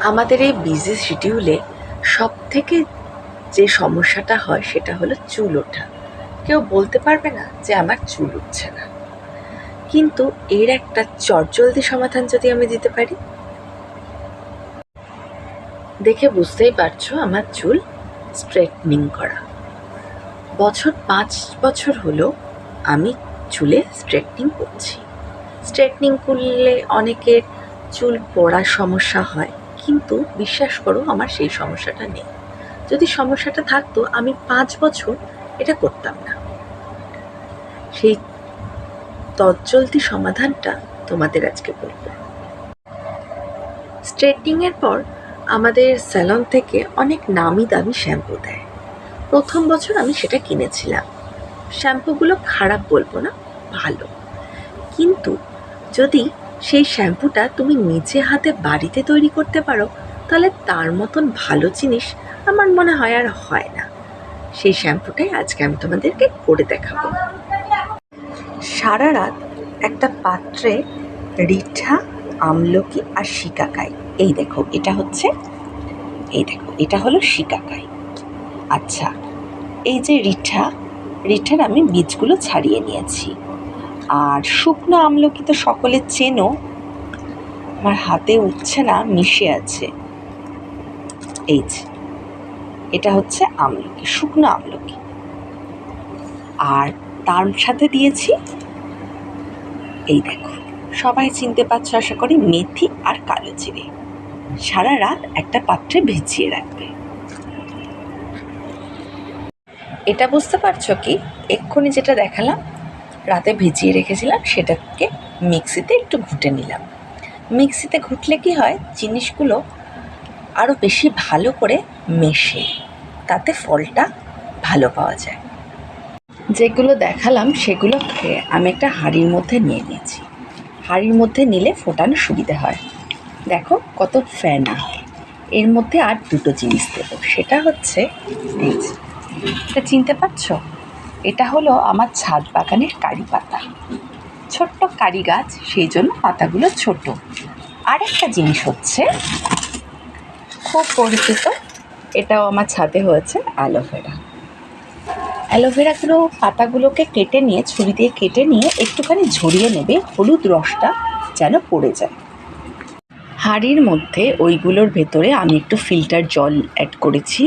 আমাদের এই বিজি শিডিউলে সবথেকে যে সমস্যাটা হয় সেটা হলো চুল ওঠা। কেউ বলতে পারবে না যে আমার চুল উঠছে না, কিন্তু এর একটা চটজলদি সমাধান যদি আমি দিতে পারি। দেখে বুঝতেই পারছো আমার চুল স্ট্রেটনিং করা। 5 বছর হলো আমি চুলে স্ট্রেটনিং করছি। স্ট্রেটনিং করলে অনেকের চুল পড়ার সমস্যা হয়, কিন্তু বিশ্বাস করো আমার সেই সমস্যাটা নেই। যদি সমস্যাটা থাকতো আমি 5 বছর এটা করতাম না। সেই তৎজলদি সমাধানটা তোমাদের আজকে বলবো। স্ট্রেটনিংয়ের পর আমাদের স্যালন থেকে অনেক নামি দামি শ্যাম্পু দেয়। প্রথম বছর আমি সেটা কিনেছিলাম। শ্যাম্পুগুলো খারাপ বলবো না, ভালো, কিন্তু যদি সেই শ্যাম্পুটা তুমি নিজে হাতে বাড়িতে তৈরি করতে পারো তাহলে তার মতন ভালো জিনিস আমার মনে হয় আর হয় না। সেই শ্যাম্পুটাই আজকে আমি তোমাদেরকে করে দেখাবো। সারা রাত একটা পাত্রে রিঠা, আমলকি আর শিকাকাই, এই দেখো এটা হলো শিকাকাই। আচ্ছা, এই যে রিঠার আমি বীজগুলো ছাড়িয়ে নিয়েছি। আর শুকনো আমলকি তো সকলে চেনো, আমার হাতে উঠছে না, মিশে আছে। এই যে এটা হচ্ছে আমলকি, শুকনো আমলকি। আর তার সাথে দিয়েছি, এই দেখো, সবাই চিনতে পারছো আশা করি, মেথি আর কালো জিরে। সারা রাত একটা পাত্রে ভিজিয়ে রাখবে। এটা বুঝতে পারছো কি, এক্ষুনি যেটা দেখালাম রাতে ভিজিয়ে রেখেছিলাম সেটাকে মিক্সিতে একটু ঘুটে নিলাম। মিক্সিতে ঘুটলে কি হয়, জিনিসগুলো আরও বেশি ভালো করে মেশে, তাতে ফলটা ভালো পাওয়া যায়। যেগুলো দেখালাম সেগুলোকে আমি একটা হাঁড়ির মধ্যে নিয়ে নিয়েছি। হাঁড়ির মধ্যে নিলে ফোটানো সুবিধা হয়। দেখো কত ফেনা। এর মধ্যে আর দুটো জিনিস দেবো, সেটা হচ্ছে এই যে, এটা চিনতে পারছো, এটা হলো আমার ছাদ বাগানের কারি পাতা। ছোট্ট কারি গাছ, সেই জন্য পাতাগুলো ছোট। আরেকটা জিনিস হচ্ছে খুব পরিচিত, এটাও আমার ছাদে হয়েছে, অ্যালোভেরা। অ্যালোভেরাগুলো পাতাগুলোকে কেটে নিয়ে, ছুরি দিয়ে কেটে নিয়ে একটুখানি ঝরিয়ে নেবে, হলুদ রসটা যেন পড়ে যায়। হাঁড়ির মধ্যে ওইগুলোর ভেতরে আমি একটু ফিল্টার জল অ্যাড করেছি।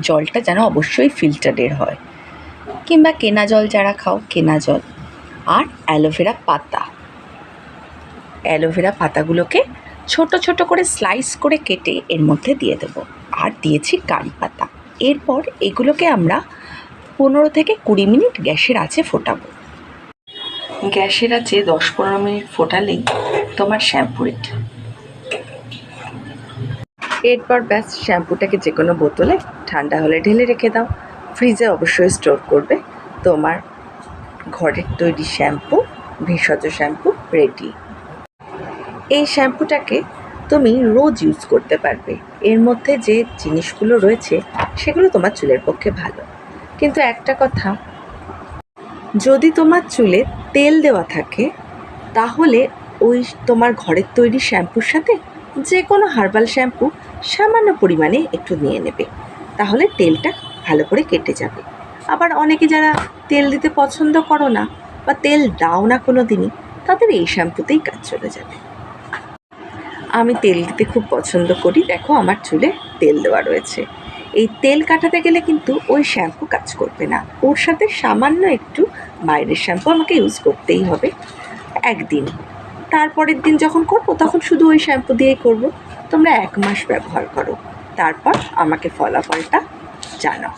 জলটা যেন অবশ্যই ফিল্টারের হয়, কিংবা কেনা জল যারা খাও কেনা জল। আর অ্যালোভেরা পাতাগুলোকে ছোট ছোট করে স্লাইস করে কেটে এর মধ্যে দিয়ে দেবো। আর দিয়েছি কারি পাতা। এরপর এগুলোকে আমরা 15 থেকে 20 মিনিট গ্যাসের আঁচে ফোটাবো। গ্যাসের আঁচে 10-15 মিনিট ফোটালেই তোমার শ্যাম্পু রেডি। এরপর ব্যাস, শ্যাম্পুটাকে যে কোনো বোতলে ঠান্ডা হলে ঢেলে রেখে দাও। ফ্রিজে অবশ্যই স্টোর করবে। তোমার ঘরের তৈরি শ্যাম্পু, ভেষজ শ্যাম্পু রেডি। এই শ্যাম্পুটাকে তুমি রোজ ইউজ করতে পারবে। এর মধ্যে যে জিনিসগুলো রয়েছে সেগুলো তোমার চুলের পক্ষে ভালো। কিন্তু একটা কথা, যদি তোমার চুলে তেল দেওয়া থাকে তাহলে ওই তোমার ঘরের তৈরি শ্যাম্পুর সাথে যে কোনো হার্বাল শ্যাম্পু সামান্য পরিমাণে একটু নিয়ে নেবে, তাহলে তেলটা ভালো করে কেটে যাবে। আবার অনেকে যারা তেল দিতে পছন্দ করো না বা তেল দাও না কোনো দিনই, তাদের এই শ্যাম্পুতেই কাজ চলে যাবে। আমি তেল দিতে খুব পছন্দ করি। দেখো আমার চুলে তেল দেওয়া রয়েছে। এই তেল কাটাতে গেলে কিন্তু ওই শ্যাম্পু কাজ করবে না, ওর সাথে সামান্য একটু বাইরের শ্যাম্পু আমাকে ইউজ করতেই হবে একদিন। তারপরের দিন যখন করবো তখন শুধু ওই শ্যাম্পু দিয়েই করবো। তোমরা 1 মাস ব্যবহার করো, তারপর আমাকে ফলাফলটা জানাও।